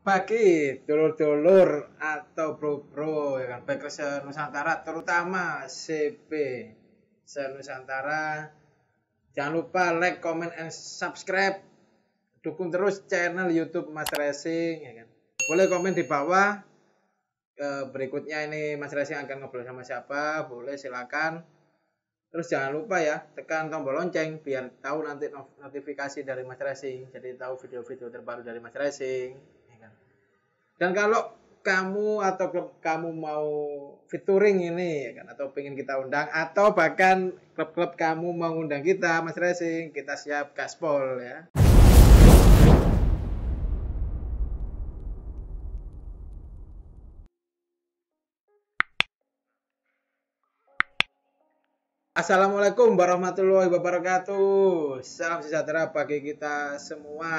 Bagi dulur-dulur atau bro-bro ya kan Backers Nusantara terutama CP Nusantara, jangan lupa like, comment, and subscribe. Dukung terus channel YouTube Mas Racing ya kan. Boleh komen di bawah. Berikutnya ini Mas Racing akan ngobrol sama siapa, boleh silakan. Terus jangan lupa ya, tekan tombol lonceng biar tahu nanti notifikasi dari Mas Racing. Jadi tahu video-video terbaru dari Mas Racing. Ya kan? Dan kalau kamu atau kamu mau featuring ini ya kan, atau pengen kita undang, atau bahkan klub-klub kamu mau undang kita Mas Racing, kita siap gaspol ya. Assalamualaikum warahmatullahi wabarakatuh. Salam sejahtera bagi kita semua.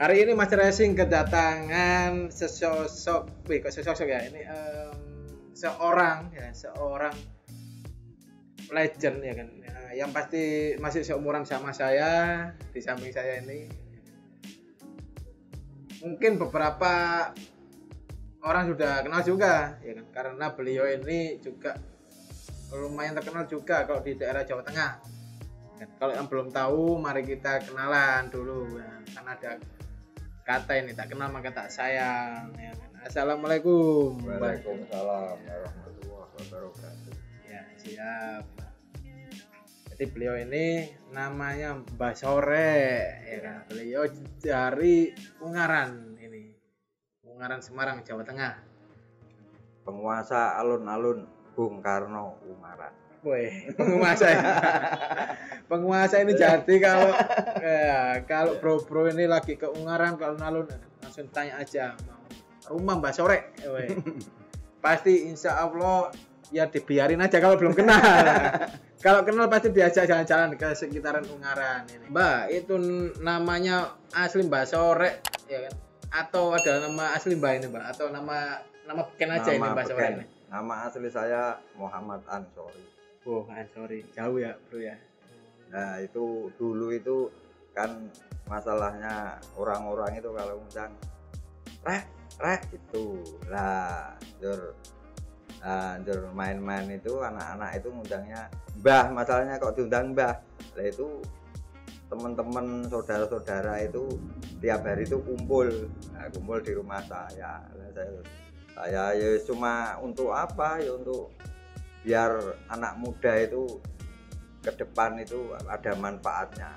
Hari ini Mas Racing kedatangan sesosok ya ini seorang legend ya kan, yang pasti masih seumuran sama saya. Di samping saya ini mungkin beberapa orang sudah kenal juga ya kan, karena beliau ini juga lumayan terkenal juga kalau di daerah Jawa Tengah. Dan kalau yang belum tahu, mari kita kenalan dulu ya. Kan ada kata ini, tak kenal maka tak sayang ya. Assalamualaikum. Waalaikumsalam warahmatullahi wabarakatuh. Ya, siap. Jadi beliau ini namanya Mbah Sore ya kan. Beliau dari Ungaran ini. Ungaran Semarang, Jawa Tengah. Penguasa alun-alun Bung Karno Ungaran. Woi, penguasa ini jadi kalau bro-bro ini lagi ke Ungaran, kalau alun langsung tanya aja mau rumah Mbak Sore. Woi. Pasti insya Allah ya dibiarin aja kalau belum kenal. Kalau kenal pasti diajak jalan-jalan ke sekitaran Ungaran ini. Mbak, itu namanya asli Mbak Sore ya kan? Atau ada nama asli Mbak ini, Mbak? Atau nama beken aja ini Mbak Sore ini? Nama asli saya Muhammad Ansori. Oh, Ansori. Jauh ya, Bro ya. Nah, itu dulu itu kan masalahnya orang-orang itu kalau ngundang rek itu. Lah, jur main-main itu anak-anak itu ngundangnya Mbah, masalahnya kok diundang Mbah. Lah itu teman-teman saudara-saudara itu tiap hari itu kumpul. Nah, kumpul di rumah saya. Lah saya ya cuma untuk apa ya, untuk biar anak muda itu ke depan itu ada manfaatnya,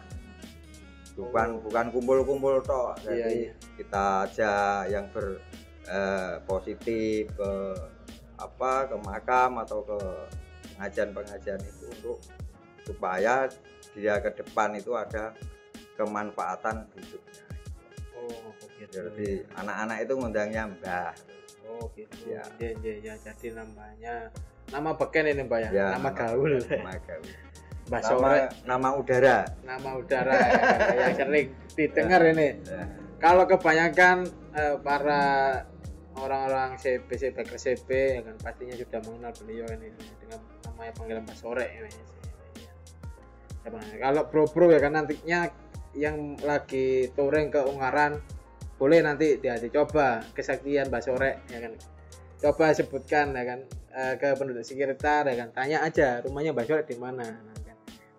bukan kumpul-kumpul toh. Jadi kita aja yang positif ke makam atau ke pengajian itu untuk supaya dia ke depan itu ada kemanfaatan hidupnya. Oh gitu. Jadi anak-anak itu ngundangnya Mbah. Oh gitu ya. Ya jadi nama beken ini Mbak ya, nama gaul. Mbah Sore, nama udara yang sering didengar ini. Kalau kebanyakan para orang-orang CP ya kan pastinya sudah mengenal beliau ini dengan namanya panggilan Mbah Sore ini. Kalau bro ya kan nantinya yang lagi touring ke Ungaran, boleh nanti coba kesaktian Mbah Sore ya kan. Coba sebutkan ya kan ke penduduk sekitar ya kan, tanya aja rumahnya Mbah Sore di mana. Nah, kan.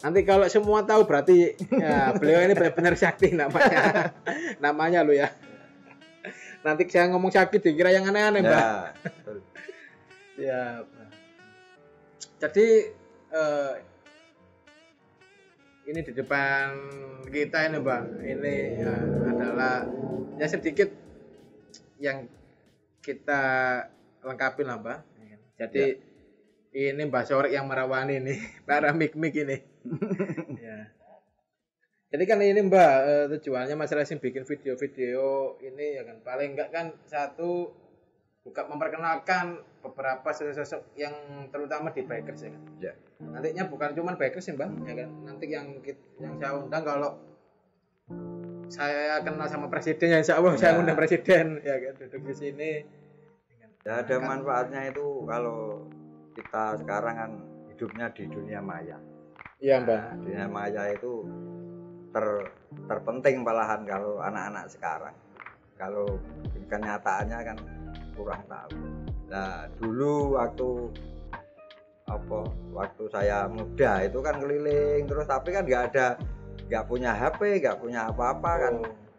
Nanti kalau semua tahu berarti ya, beliau ini benar-benar sakti namanya. Namanya lo ya. Nanti saya ngomong sakit dikira yang aneh-aneh, Mbak. Ya. Jadi ini di depan kita ini Mbak, ini adalah ya sedikit yang kita lengkapi lah Mbak. Jadi ini Mbak Sore yang merawani nih, para mik-mik ini. Ya. Jadi kan ini Mbak, tujuannya Mas Racing bikin video-video ini ya kan, paling enggak kan satu juga memperkenalkan beberapa sosok yang terutama di bikers ya kan. Ya. Nantinya bukan cuma bikers ya Mbak, ya kan. Nanti yang saya undang kalau saya kenal sama presiden ya insya Allah saya undang presiden ya kan, duduk di sini. Ya, ada manfaatnya itu kalau kita sekarang kan hidupnya di dunia maya. Iya Mbak. Nah, dunia maya itu terpenting malahan kalau anak-anak sekarang. kalau kenyataannya kan kurang tahu. Nah dulu waktu saya muda itu kan keliling terus, tapi kan nggak punya HP, nggak punya apa-apa kan.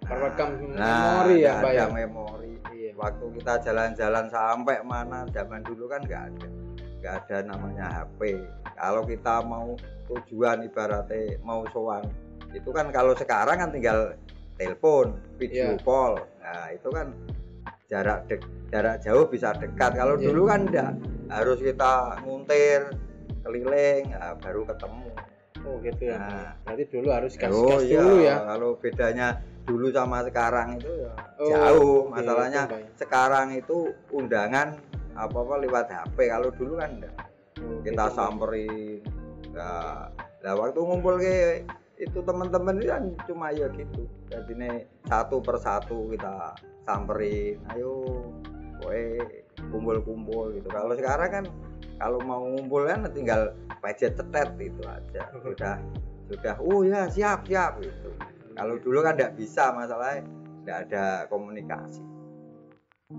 Terekam memori ya Pak ya. Memori. Iya. Waktu kita jalan-jalan sampai mana zaman dulu kan nggak ada namanya HP. Kalau kita mau tujuan ibaratnya mau sowan, itu kan kalau sekarang kan tinggal telepon, video call. Nah itu kan jarak jauh bisa dekat. Kalau dulu kan enggak, harus kita nguntir keliling baru ketemu. Oh gitu ya. Nah, berarti dulu harus gas iya, dulu ya. Kalau bedanya dulu sama sekarang itu ya jauh. Masalahnya sekarang itu undangan apa-apa lewat HP. Kalau dulu kan enggak. Kita samperin. Nah, waktu ngumpul ke itu teman-teman kan cuma ya gitu. Jadi ini satu persatu kita samperin. Ayo, kumpul-kumpul gitu. Kalau sekarang kan kalau mau ngumpul kan tinggal pencet cetet itu aja. Sudah oh ya siap gitu. Kalau dulu kan enggak bisa, masalahnya enggak ada komunikasi.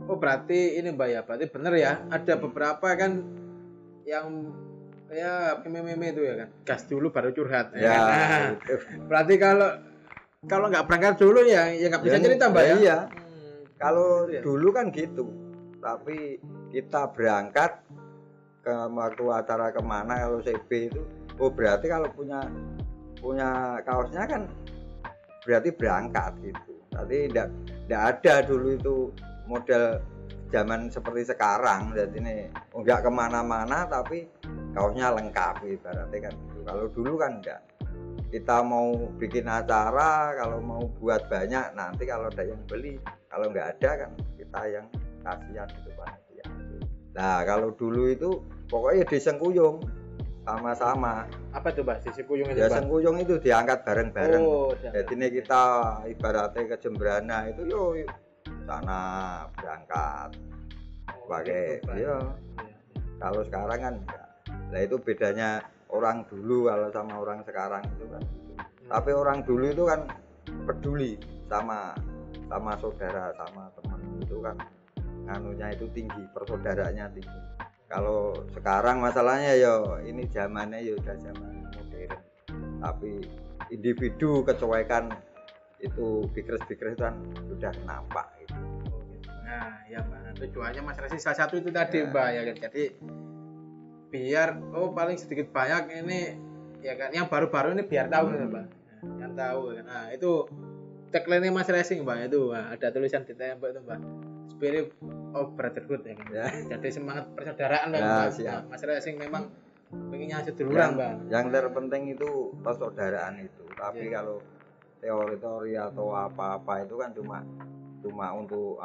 Oh berarti ini Mbak ya, berarti bener ya, ada beberapa kan yang ya meme itu ya kan, gas dulu baru curhat ya kan? Nah, berarti kalau nggak berangkat dulu ya nggak bisa cerita Mbak ya. Iya. Kalau dulu kan gitu, tapi kita berangkat ke waktu acara kemana kalau CB itu, oh berarti kalau punya kaosnya kan berarti berangkat gitu. Tapi tidak ada dulu itu model zaman seperti sekarang. Jadi ini enggak kemana-mana tapi kaosnya lengkap ibaratnya kan gitu. Kalau dulu kan enggak. Kita mau bikin acara, kalau mau buat banyak nanti kalau ada yang beli, kalau enggak ada kan kita yang kasihan gitu panitia. Nah kalau dulu itu pokoknya disengkuyung sama-sama. Apa tuh Mbak? Disengkuyung itu ya, sengkuyung itu diangkat bareng-bareng. Jadi ini kita ibaratnya ke Jembrana itu yuk sana berangkat pakai kalau sekarang kan enggak. Nah itu bedanya orang dulu kalau sama orang sekarang itu kan. Tapi orang dulu itu kan peduli sama saudara, sama teman itu kan nganunya itu tinggi, persaudaraannya tinggi. Kalau sekarang masalahnya ini zamannya udah zaman modern, tapi individu kecuekan itu speaker kan sudah nampak itu. Nah ya Mbak, tujuannya Mas Resi salah satu itu tadi Mbak ya kan. Jadi biar paling sedikit banyak ini ya kan yang baru-baru ini biar tahu nih Mbak. Yang tahu kan. Nah itu tagline Mas Racing Mbak itu. Nah, ada tulisan di tembok itu Mbak. Spirit of Brotherhood ya kan. Jadi semangat persaudaraan lah Mbak. Nah, Mas Racing memang pengennya seduluran Mbak. Yang terpenting itu persaudaraan itu. Tapi kalau teori-teori atau apa-apa itu kan cuma untuk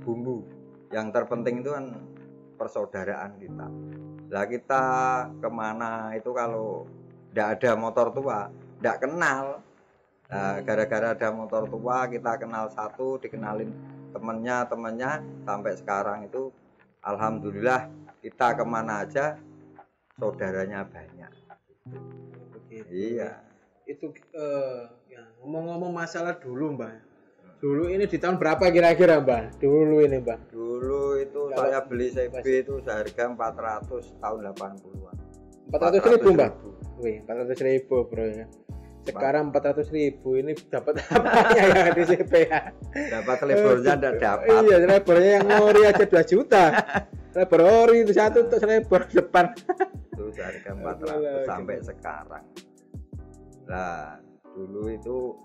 bumbu. Yang terpenting itu kan persaudaraan kita. Lah kita kemana itu kalau tidak ada motor tua, tidak kenal. Nah, gara-gara ada motor tua kita kenal satu, dikenalin temennya sampai sekarang itu alhamdulillah kita kemana aja saudaranya banyak. Begitu. Iya. Itu ngomong-ngomong masalah dulu Mbak. Dulu ini di tahun berapa kira-kira Mbak? Dulu ini Mbak. Dulu itu saya beli CB itu seharga 400 tahun 80-an. 400.000 Mbak? Wih, 400.000 bro ya. Sekarang 400.000 ini dapat apanya ya di CB ya? Dapat lebornya enggak dapat. Iya, lebornya yang ori aja 2 juta. Lebor ori itu satu untuk lebor depan. Itu seharga 400 sampai sekarang. Nah, dulu itu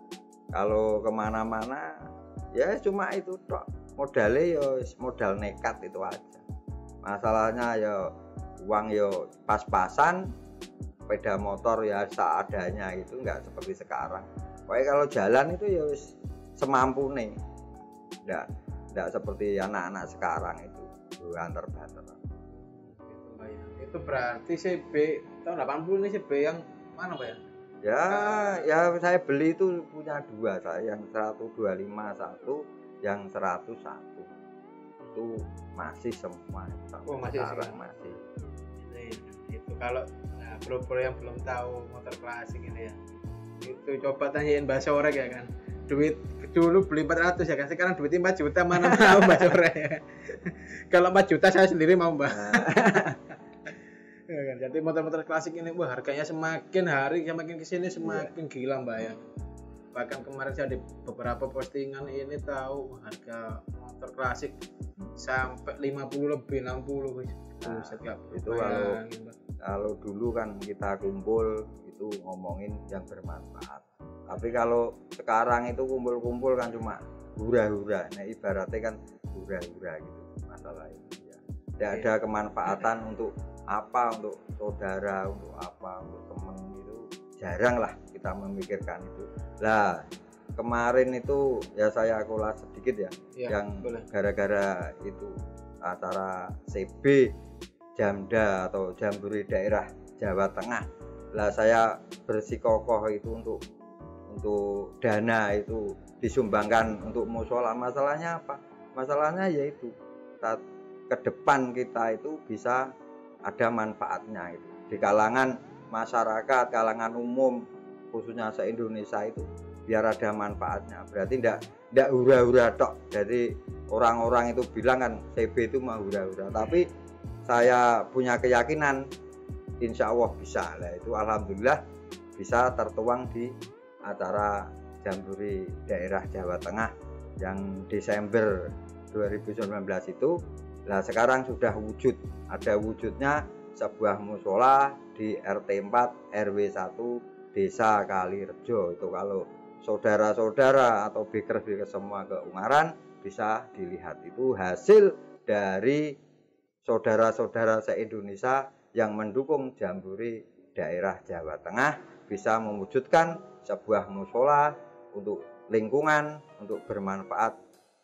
kalau kemana-mana ya cuma itu tok, modalnya modal nekat itu aja. Masalahnya uang pas-pasan, sepeda motor ya seadanya, itu enggak seperti sekarang. Pokoknya kalau jalan itu semampu nih, enggak seperti anak-anak sekarang itu antar-banter. Itu berarti CB tahun 80 ini CB yang mana Pak ya? Ya saya beli itu punya 2, saya yang 125 satu, yang 101 itu masih semua. Masih sekarang masih. Itu kalau bro yang belum tahu motor klasik ini ya, itu coba tanyain Mbak Sorek ya kan. duit dulu beli 400 ya kan, sekarang duitnya 4 juta mana mau Mbak Sore. Kalau 4 juta saya sendiri mau Mbak. Ya kan? Jadi motor-motor klasik ini wah harganya semakin hari semakin kesini semakin gila Mbak ya. Bahkan kemarin saya di beberapa postingan ini tahu harga motor klasik sampai 50 lebih 60 wis. Itu kalau dulu kan kita kumpul itu ngomongin yang bermanfaat. Tapi kalau sekarang itu kumpul-kumpul kan cuma hura-hura. Nah ibaratnya kan hura-hura gitu masalah itu ya. Tidak ada kemanfaatan untuk apa, untuk saudara, untuk apa, untuk teman itu jarang lah kita memikirkan itu. Lah kemarin itu ya saya kulas sedikit ya yang boleh. Gara-gara itu acara CB Jamda atau Jambore daerah Jawa Tengah. Lah saya bersikokoh itu untuk dana itu disumbangkan untuk mushola. Masalahnya apa? Masalahnya yaitu ke depan kita itu bisa ada manfaatnya itu di kalangan masyarakat, kalangan umum khususnya se-Indonesia itu biar ada manfaatnya. Berarti tidak hura-hura tok. Jadi orang-orang itu bilang kan CB itu mah hura-hura, tapi saya punya keyakinan insya Allah bisa lah. Itu alhamdulillah bisa tertuang di acara Jambore daerah Jawa Tengah yang Desember 2019 itu. Nah sekarang sudah wujud, ada wujudnya sebuah mushola di RT 4 RW 1 Desa Kalirejo. Itu kalau saudara-saudara atau biker semua ke Ungaran bisa dilihat, itu hasil dari saudara-saudara se-Indonesia yang mendukung Jambore daerah Jawa Tengah bisa mewujudkan sebuah mushola untuk lingkungan, untuk bermanfaat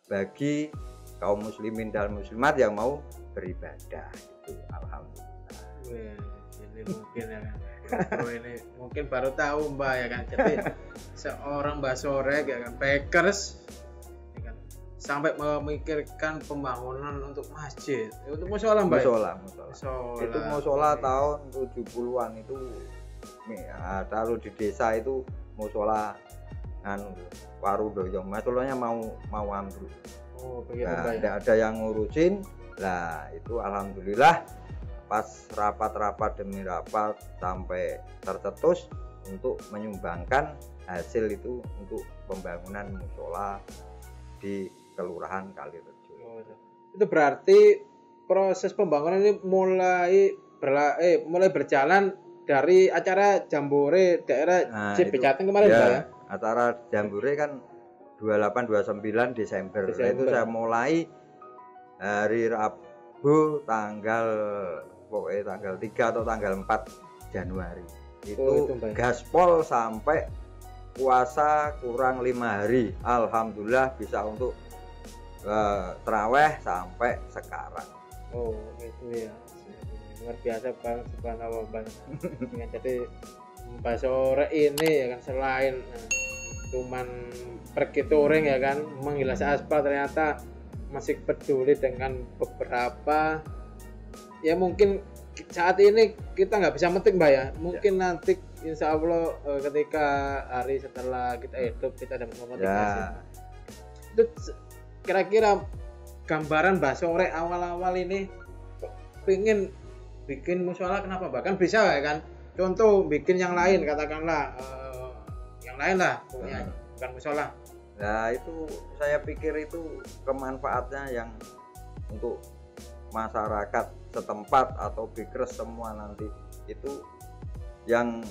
bagi kaum muslimin dan muslimat yang mau beribadah. Itu alhamdulillah. Ini mungkin ya kan. Ini mungkin baru tahu Mbak ya kan. Jadi seorang Mbak Sore ya kan, Bakers ya kan, sampai memikirkan pembangunan untuk masjid, untuk mushola Mbak. Mushola. Itu mushola tahun 70-an itu ya, taruh di desa itu mushola Warudoyo. Masalahnya mau ambil. Oh, nah, tidak ada yang ngurusin. Lah itu alhamdulillah pas rapat demi rapat sampai tercetus untuk menyumbangkan hasil itu untuk pembangunan mushola di Kelurahan Kalirejo. Oh, itu berarti proses pembangunan ini mulai berjalan dari acara Jambore daerah Jateng kemarin ya. Acara Jambore kan 28-29 Desember. Itu saya mulai hari Rabu tanggal 3 atau tanggal 4 Januari. Itu gaspol sampai puasa kurang 5 hari. Alhamdulillah bisa untuk terawih sampai sekarang. Oh itu ya, luar biasa banget subhanallah banget. Jadi Mbak Sore ini ya kan selain cuman pergi touring ya kan menghilas aspal, ternyata masih peduli dengan beberapa ya mungkin saat ini kita nggak bisa metik Mbak ya, mungkin nanti insya Allah ketika hari setelah kita hidup kita dapat memotivasi itu kira-kira gambaran Mbak Sore awal-awal ini pengen bikin mushola kenapa bahkan bisa ya kan, contoh bikin yang lain katakanlah yang lain lah pokoknya bukan mushola. Nah itu saya pikir itu kemanfaatnya yang untuk masyarakat setempat atau bikers semua nanti itu yang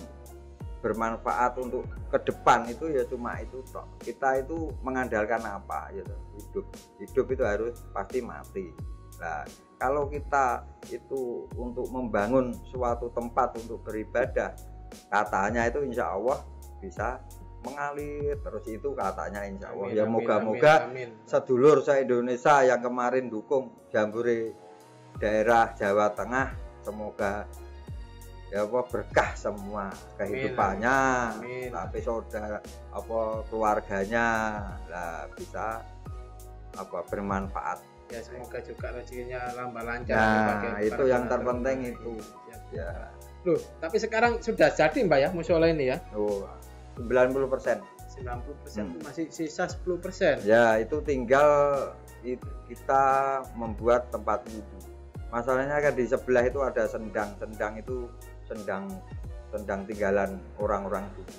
bermanfaat untuk ke depan itu ya cuma itu toh. Kita itu mengandalkan apa gitu. Hidup itu harus pasti mati. Nah kalau kita itu untuk membangun suatu tempat untuk beribadah, katanya itu insya Allah bisa mengalir terus, itu katanya insya Allah. Ya moga-moga sedulur se-Indonesia yang kemarin dukung Jambore daerah Jawa Tengah semoga ya berkah semua kehidupannya, tapi saudara keluarganya lah bisa bermanfaat. Ya semoga juga rezekinya lambah lancar. Nah itu yang terpenting itu. Ya. Loh, tapi sekarang sudah jadi Mbak ya mushola ini ya? Oh, 90%. 90% itu masih sisa 10%. Ya, itu tinggal kita membuat tempat wudhu. Masalahnya kan di sebelah itu ada sendang. Sendang itu sendang tinggalan orang-orang dulu.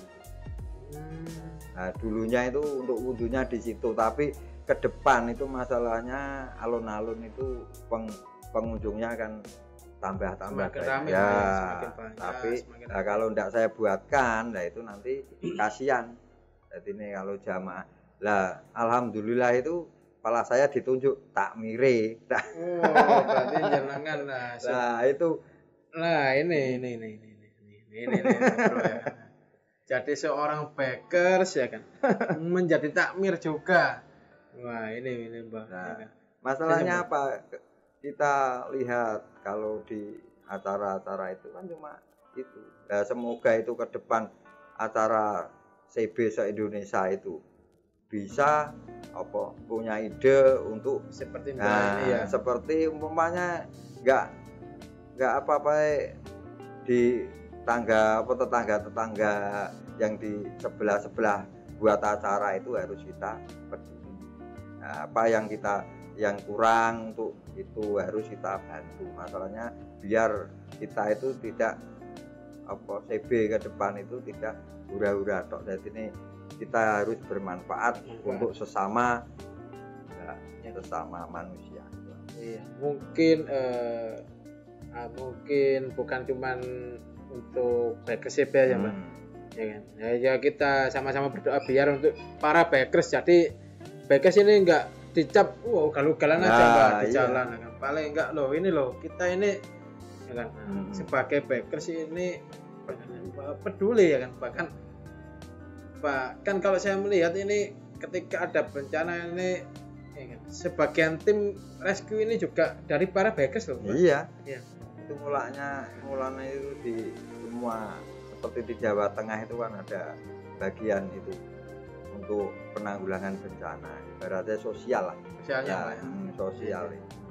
Nah, dulunya itu untuk wudhunya di situ, tapi ke depan itu masalahnya alun-alun itu pengunjungnya kan tambah Semakin ramai, ya, semakin banyak, tapi semakin nah, kalau tidak saya buatkan, nah itu nanti kasihan. Jadi ini kalau jamaah, lah alhamdulillah itu kepala saya ditunjuk takmire. Oh, berarti jenengan lah. Nah itu, Nah, ini bro ya. Jadi seorang bakers ya kan, menjadi takmir juga. Wah, ini Mbak. nah, Ya kan? masalahnya apa? Kita lihat kalau di acara-acara itu kan cuma itu. Nah, semoga itu ke depan acara CB se-Indonesia itu bisa apa punya ide untuk Seperti Mbak nah, ini ya. seperti umpamanya nggak apa-apa di tetangga yang di sebelah buat acara itu harus kita peduli. Nah, apa yang kurang untuk itu harus kita bantu. Masalahnya biar kita itu tidak apa CB ke depan itu tidak hura-hura tok. Jadi ini kita harus bermanfaat untuk sesama manusia. Iya, mungkin bukan cuman untuk bakers ya Mbak. Ya kan. Ya kita sama-sama berdoa biar untuk para bakers, jadi bakers ini enggak dicap ugal-ugalan aja Mbak di jalan kan. Paling enggak loh ini loh kita ini ya kan sebagai bakers ini peduli ya kan, bahkan kalau saya melihat ini ketika ada bencana ini ya kan, sebagian tim rescue ini juga dari para bakers loh Mbak. Iya. Iya. Itu mulanya itu di semua seperti di Jawa Tengah itu kan ada bagian itu untuk penanggulangan bencana, ibaratnya sosial lah. Sosialnya ya, sosial.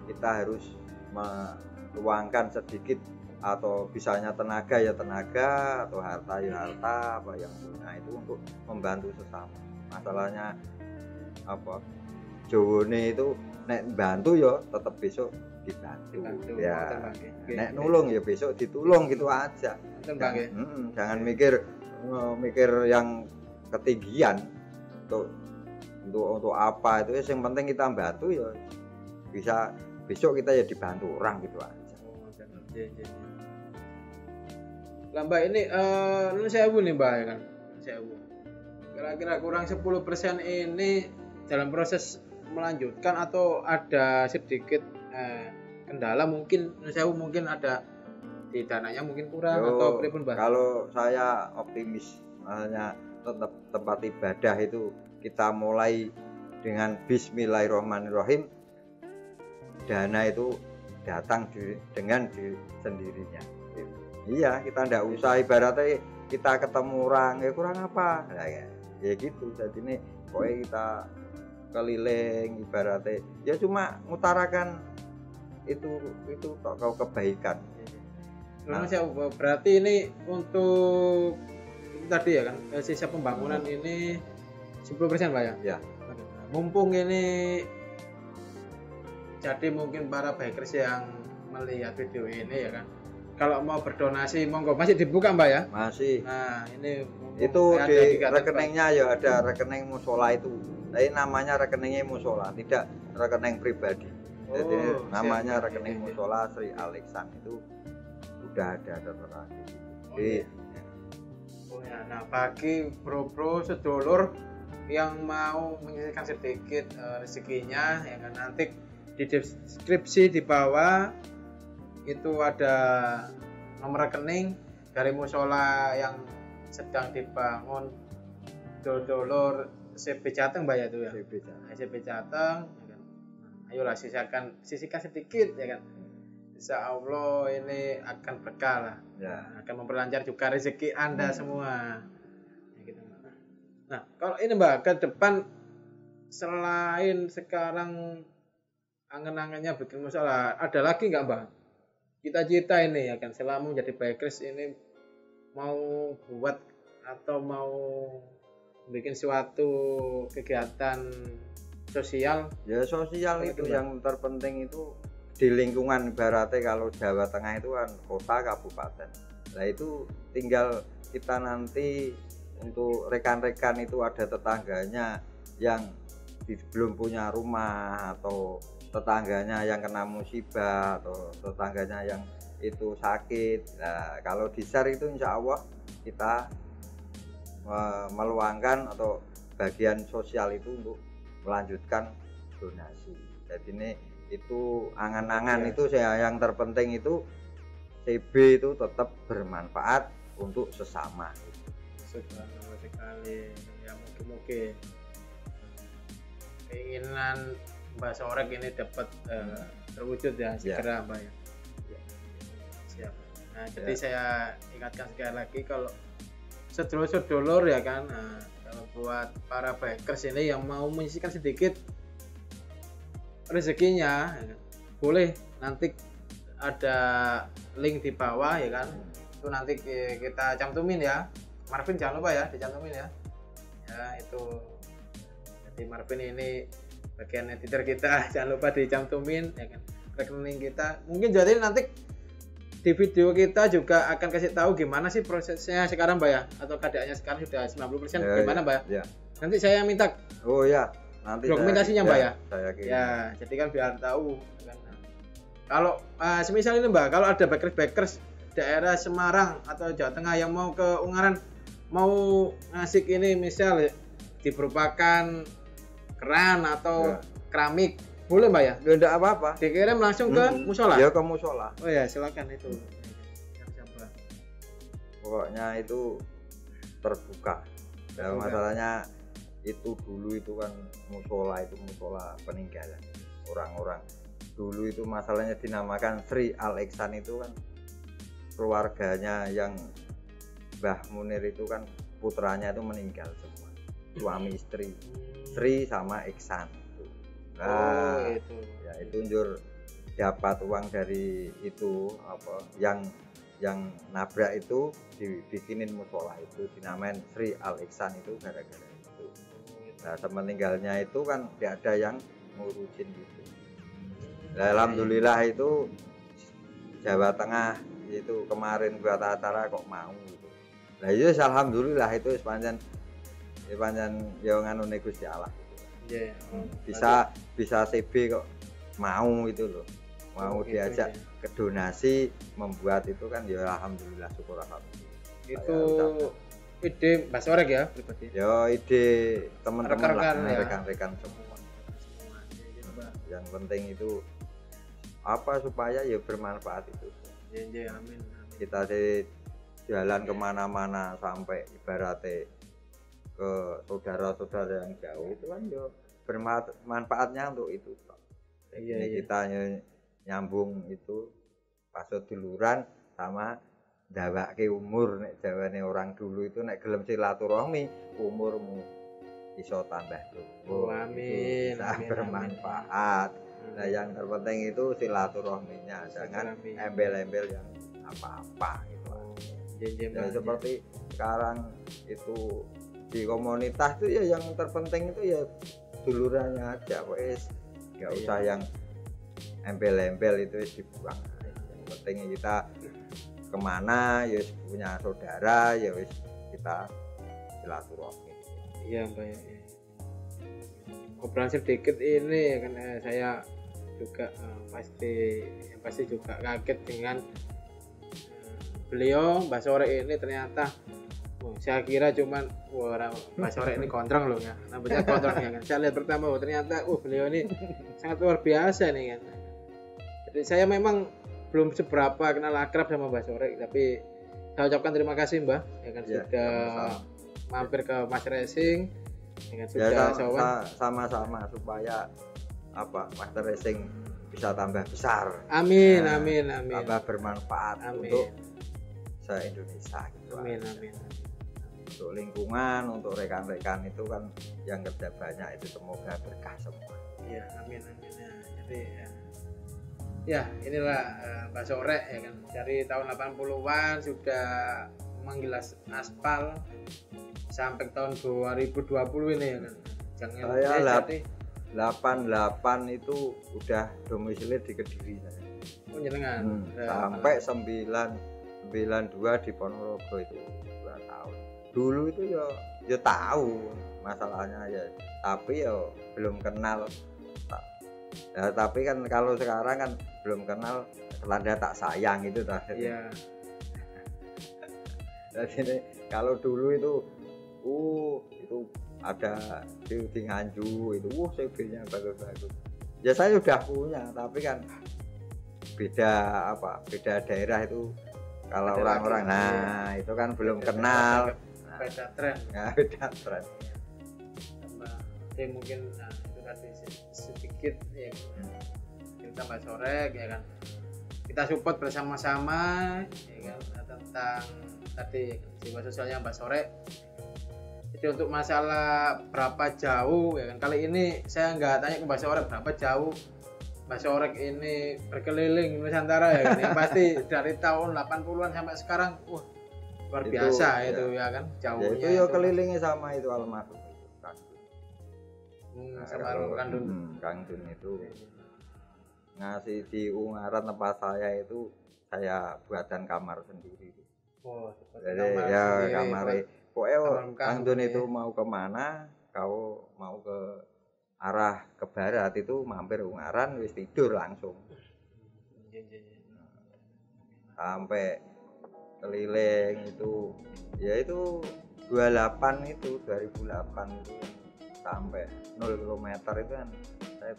Kita harus meluangkan sedikit atau bisanya tenaga ya tenaga atau harta ya harta apa yang punya itu untuk membantu sesama. Masalahnya apa? Jowone itu nek bantu ya tetap besok dibantu ya, nek nulung ya besok ditulung gitu aja. Jangan mikir yang ketinggian untuk apa itu. Yang penting kita bantu ya bisa besok kita ya dibantu orang gitu aja. Lah Mbak ini nun sewu nih Mbak ya kan, sewu. Kira-kira kurang 10% ini dalam proses melanjutkan atau ada sedikit kendala mungkin saya mungkin ada di dananya mungkin kurang atau pripun Mbak? Kalau saya optimis, makanya tetap tempat ibadah itu kita mulai dengan Bismillahirrahmanirrahim, dana itu datang dengan sendirinya. Iya, kita ndak usah ibaratnya kita ketemu orang kurang apa, nah, ya gitu. Jadi ini pokoknya kita keliling ibaratnya ya cuma ngutarakan itu kau kebaikan. Nah, berarti ini untuk tadi ya kan sisa pembangunan ini 10% Pak ya? Ya. Mumpung ini jadi mungkin para bikers yang melihat video ini ya kan, kalau mau berdonasi monggo masih dibuka Mbak ya? Masih. Nah ini itu di rekeningnya ya ada rekening musola itu. Tapi namanya rekeningnya musola, tidak rekening pribadi. Jadi namanya rekening musola Sri Alexan itu udah ada tertera. Nah bagi bro sedulur yang mau menyisihkan sedikit rezekinya ya kan, nanti di deskripsi di bawah itu ada nomor rekening dari musola yang sedang dibangun dulur CB Jateng Mbak ya itu ya. CB Jateng ya kan. Ayolah sisihkan sedikit ya kan. Insya Allah ini akan berkah lah. Ya. Akan memperlancar juga rezeki Anda semua. Ya, gitu. Nah, kalau ini Mbak ke depan selain sekarang angen-angennya bikin musola, ada lagi nggak Mbak? Cita-cita ini ya kan selama menjadi bikers ini mau buat atau mau bikin suatu kegiatan sosial. Ya sosial Apa itu itu, Mbak? yang terpenting itu di lingkungan, ibaratnya kalau Jawa Tengah itu kan kota kabupaten. Nah itu tinggal kita nanti untuk rekan-rekan itu ada tetangganya yang belum punya rumah, atau tetangganya yang kena musibah, atau tetangganya yang itu sakit. Nah kalau di share itu insya Allah kita meluangkan atau bagian sosial itu untuk melanjutkan donasi. Jadi ini itu angan-angan itu saya yang terpenting itu CB itu tetap bermanfaat untuk sesama. Subhanallah sekali. Ya mungkin keinginan Mbak Sorek ini dapat terwujud ya segera Mbak ya. Siap. Nah, jadi saya ingatkan sekali lagi kalau sedulur-sedulur ya kan, nah, kalau buat para bikers ini yang mau menyisihkan sedikit rezekinya ya kan, boleh nanti ada link di bawah ya kan, itu nanti kita cantumin ya. Marvin jangan lupa ya dicantumin ya. Ya itu. Jadi Marvin ini bagian editor kita, jangan lupa dicantumin ya kan rekening kita. Mungkin jadi nanti di video kita juga akan kasih tahu gimana sih prosesnya sekarang Mbak ya, atau keadaannya sekarang sudah 90% gimana Mbak ya? Nanti saya minta nanti dokumentasinya Mbak ya. Saya kirim. Ya, jadi kan biar tahu kan. Kalau semisal ini Mbak, kalau ada bikers daerah Semarang atau Jawa Tengah yang mau ke Ungaran, mau ngasih ini misal diberupakan keran atau keramik, boleh Mbak ya? Tidak apa-apa. Dikirim langsung ke musola? Ya ke musola. Oh ya silakan itu. Pokoknya itu terbuka. Ya, masalahnya itu dulu itu kan musola itu musola peninggalan orang-orang dulu itu, masalahnya dinamakan Sri Al Ihsan itu kan keluarganya yang Mbah Munir itu kan putranya itu meninggal semua, suami istri Sri sama Ihsan. Nah, itu. Ya itu njur dapat uang dari itu apa yang nabrak itu dibikinin musola itu dinamain Sri Al Ihsan itu gara-gara itu. Nah semeninggalnya itu kan tidak ada yang ngurusin gitu. Nah, alhamdulillah itu Jawa Tengah itu kemarin buat acara kok mau gitu. Nah itu alhamdulillah itu sepanjang ya nganu Gusti Allah. Bisa CB kok mau itu loh, mau diajak ke donasi membuat itu kan ya alhamdulillah, syukur alhamdulillah. Itu ide Mbak Sorek ya pribadi? Ya ide teman-teman lah, rekan-rekan semua. Yang penting itu apa supaya ya bermanfaat itu. Ya, amin. Kita jalan kemana-mana sampai ibaratnya ke saudara-saudara yang jauh itu kan ya bermanfaatnya untuk itu. Kita nyambung itu pasut duluran sama ndawake umur, nek jawane orang dulu itu nek gelem silaturahmi umurmu iso tambah tuwa. Amin. Bisa bermanfaat. Nah yang terpenting itu silaturahminya, jangan embel-embel yang apa-apa gitu. Ya, seperti sekarang itu di komunitas itu ya yang terpenting itu ya dulurannya aja wes, nggak usah yang embel-embel itu dibuang. Yang penting kita kemana ya punya saudara ya wes kita silaturahmi. Iya Mbak ya. Obrolan sedikit ini kan saya juga pasti juga kaget dengan beliau Mbak Sorek ini ternyata saya kira cuman Mbak Sorek ini gondrong loh ya, namanya gondrong ya kan. Saya lihat pertama ternyata beliau ini sangat luar biasa nih kan. Jadi saya memang belum seberapa kenal akrab sama Mbak Sorek, tapi saya ucapkan terima kasih Mbak ya kan sudah mampir ke Mas Racing dengan sudah sama-sama supaya apa Master Racing bisa tambah besar. Amin. Tambah bermanfaat untuk se-Indonesia gitu. Amin. Untuk lingkungan, untuk rekan-rekan itu kan yang kerja banyak itu semoga berkah semua. Iya, amin. Jadi ya inilah Mbak Sorek ya kan, dari tahun 80-an sudah menggilas aspal sampai tahun 2020 ini ya kan. Jangan Saya jadi 88 itu udah domisili di Kediri saya. jenengan. Sampai 92 di Ponorogo itu 2 tahun. Dulu itu ya tahu masalahnya ya, tapi ya belum kenal. Ya, tapi kan kalau sekarang kan belum kenal tanda tak sayang itu tadi. Iya. Jadi kalau dulu itu ada di Nganjuk itu CV-nya bagus-bagus. Ya saya sudah punya, tapi kan beda daerah itu kalau Ada orang-orang lagi, itu kan belum kenal. Beda tren. Nah, beda tren. Mungkin itu tadi sedikit ya. Kita Mbak Sorek ya kan. Kita support bersama-sama ya kan tentang tadi jiwa sosialnya Mbak Sorek. Jadi untuk masalah berapa jauh ya kan, kali ini saya nggak tanya ke Mbak Sorek berapa jauh Mbak Sorek ini berkeliling Nusantara ya kan. Yang pasti dari tahun 80-an sampai sekarang luar biasa itu ya kan jauhnya. Ya itu kelilingnya sama itu almarhum sama Kang Dun. Kang Dun itu ngasih di Ungaran tempat saya itu saya buatkan kamar sendiri. Jadi kamar pokoknya Kang Dun itu mau kemana, kau mau ke arah ke barat itu mampir Ungaran wis tidur langsung. Sampai keliling itu ya itu 2008 itu sampai 0 km itu kan saya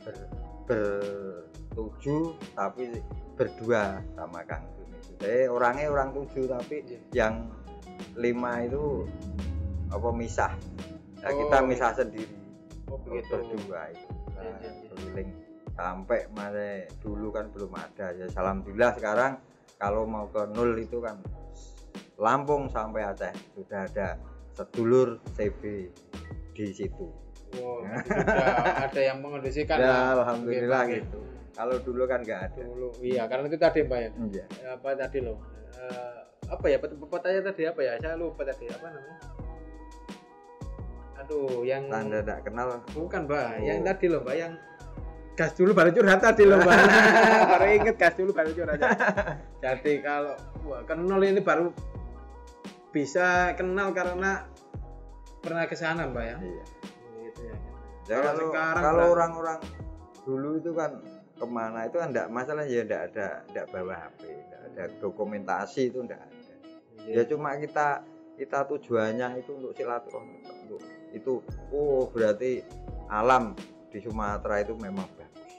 bertujuh tapi berdua sama Kang Dun itu. Jadi orangnya orang 7 tapi yang 5 itu misah. Nah, kita misah sendiri. Berdua itu. Keliling sampai mana dulu kan belum ada ya. Alhamdulillah sekarang kalau mau ke 0 itu kan Lampung sampai Aceh sudah ada sedulur CB di situ. Sudah ada yang mengondisikan. Ya, alhamdulillah gitu. Kalau dulu kan nggak ada. Dulu, iya karena itu tadi Mbak ya. Iya. Apa tadi loh? Apa ya pertanyaannya tadi apa ya? Saya lupa tadi apa namanya? Aduh, yang tanda tak kenal. Bukan Mbak, yang tadi loh Mbak, yang gas dulu baru curhat tadi loh Mbak. Baru inget gas dulu baru curhat. Jadi kalau kenal ini baru bisa kenal karena pernah ke sana Mbak ya. Iya. Gitu ya. Ya, kalau orang-orang dulu itu kan kemana itu kan enggak masalah ya, enggak bawa HP, enggak ada dokumentasi itu enggak ada. Ya cuma kita tujuannya itu untuk silaturahmi, untuk itu berarti alam di Sumatera itu memang bagus.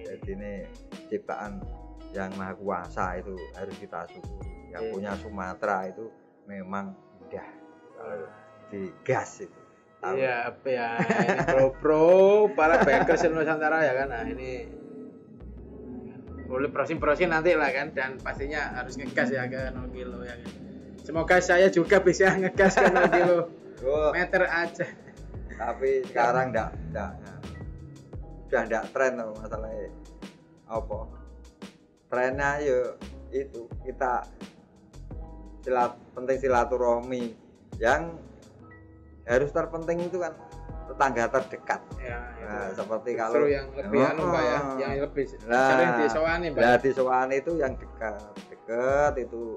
Jadi ini ciptaan yang maha kuasa itu harus kita syukuri. Yang punya Sumatera itu memang indah kalau digas itu. Iya, apa ya, ini pro para bankers Nusantara ya kan. Nah ini boleh prosin nanti lah kan, dan pastinya harus ngegas ya ke 0 kilo ya kan. Semoga saya juga bisa ngegas ke 0 kilo meter aja. Tapi sekarang udah enggak tren loh masalahnya. Apa? Trennya itu kita penting silaturahmi, yang harus terpenting itu kan tetangga terdekat. Ya, nah, seperti kalau yang lebih Mbak ya, yang lebih sering disowani Mbak. Nah, disowani itu yang dekat itu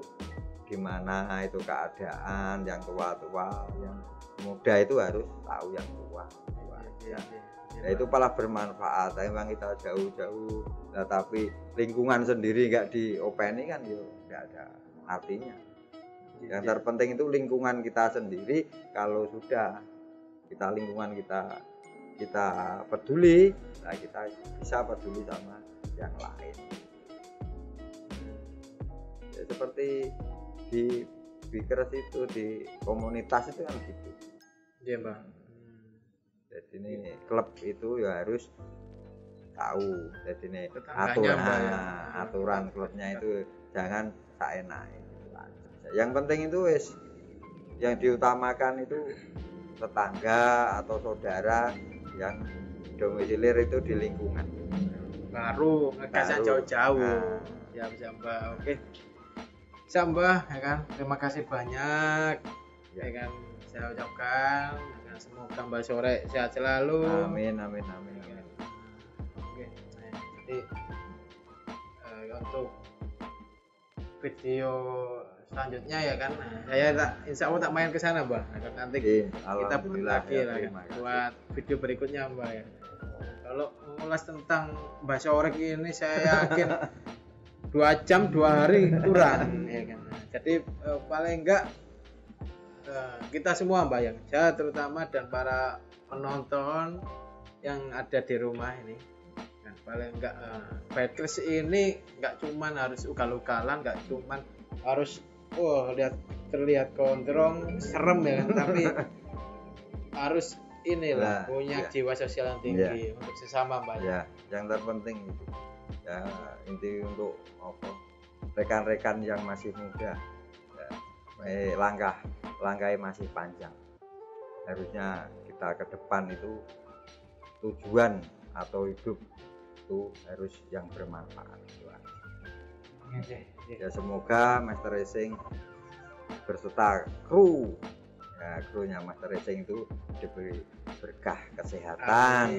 gimana itu keadaan, yang tua-tua, yang muda itu harus tahu yang tua. Ya. Ya itu malah bermanfaat. Memang kita jauh-jauh, nah, tapi lingkungan sendiri nggak diopeni kan nggak ada artinya. Yang terpenting itu lingkungan kita sendiri. Kalau sudah lingkungan kita peduli, nah kita bisa peduli sama yang lain. Ya, seperti di Bikers itu, di komunitas itu kan gitu. Iya Mbak. Jadi ini klub itu ya harus tahu. Jadi ini aturan klubnya itu jangan seenaknya. Yang penting itu yang diutamakan itu tetangga atau saudara yang domisilir itu di lingkungan. Baru ngegasnya jauh-jauh. Nah. Ya bisa Mbak. Oke. Bisa Mbak ya kan. Terima kasih banyak ya kan saya ucapkan semoga Mbak Sore sehat selalu. Amin. Oke, jadi untuk video selanjutnya ya kan, saya insya Allah tak main ke sana Mbak. Nanti kita lagi lah ya, buat video berikutnya Mbak ya. Kalau mengulas tentang Mbak Sore ini saya yakin 2 jam 2 hari kurang ya kan. Jadi paling enggak kita semua Mbak yang saya terutama dan para penonton yang ada di rumah ini kan, paling enggak bikers ini enggak cuman harus ugal-ugalan, enggak cuman harus terlihat gondrong serem ya kan, tapi harus inilah punya jiwa sosial yang tinggi untuk sesama Mbak ya. Yang terpenting itu ya, inti untuk rekan-rekan yang masih muda ya, langkahnya masih panjang, harusnya kita ke depan itu tujuan atau hidup itu harus yang bermanfaat. Ya semoga Master Racing berserta kru ya, krunya Master Racing itu diberi berkah kesehatan,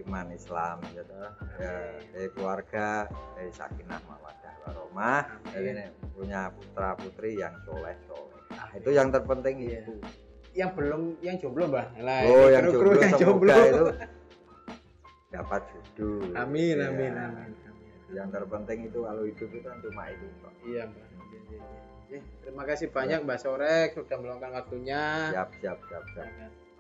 iman Islam ya, dari keluarga, dari sakinah mawaddah warahmah, dari punya putra putri yang soleh. Itu yang terpenting itu. Yang jomblo Mbak. Yang jomblo itu dapat jodoh. Amin. Yang terpenting itu kalau hidup itu kan cuma itu. Iya Mbak. Terima kasih banyak Mbak Sore sudah meluangkan waktunya. Siap.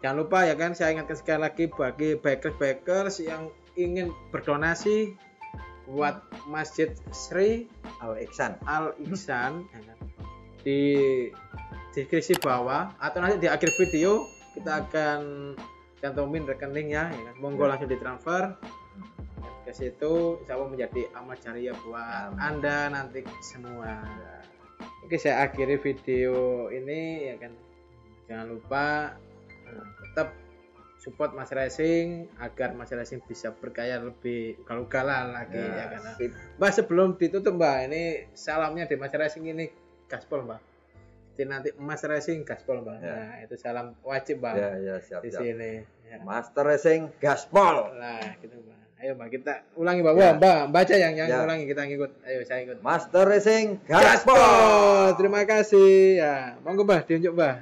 Jangan lupa ya kan, saya ingatkan sekali lagi bagi bikers yang ingin berdonasi buat Masjid Sri Al Ihsan ya kan, di deskripsi bawah atau nanti di akhir video kita akan cantumin rekeningnya ya kan. Monggo langsung ditransfer ke situ, insya Allah menjadi amal jariah buat Anda nanti semua. Oke, saya akhiri video ini ya kan. Jangan lupa tetap support Mas Racing agar Mas Racing bisa berkarya lebih ugal-ugalan lagi ya kan. Mbak, sebelum ditutup Mbak, ini salamnya di Mas Racing ini gaspol Mbak. Jadi nanti Mas Racing gaspol Mbak. Nah, itu salam wajib Mbak. Siap. Di sini. Ya. Master Racing gaspol. Nah, gitu Mbak. Ayo Mbak, kita ulangi Mbak. Mbak baca yang ulangi, kita ngikut. Ayo saya ikut. Master Racing gaspol. Terima kasih. Ya, monggo Mbak, diunjuk Mbak.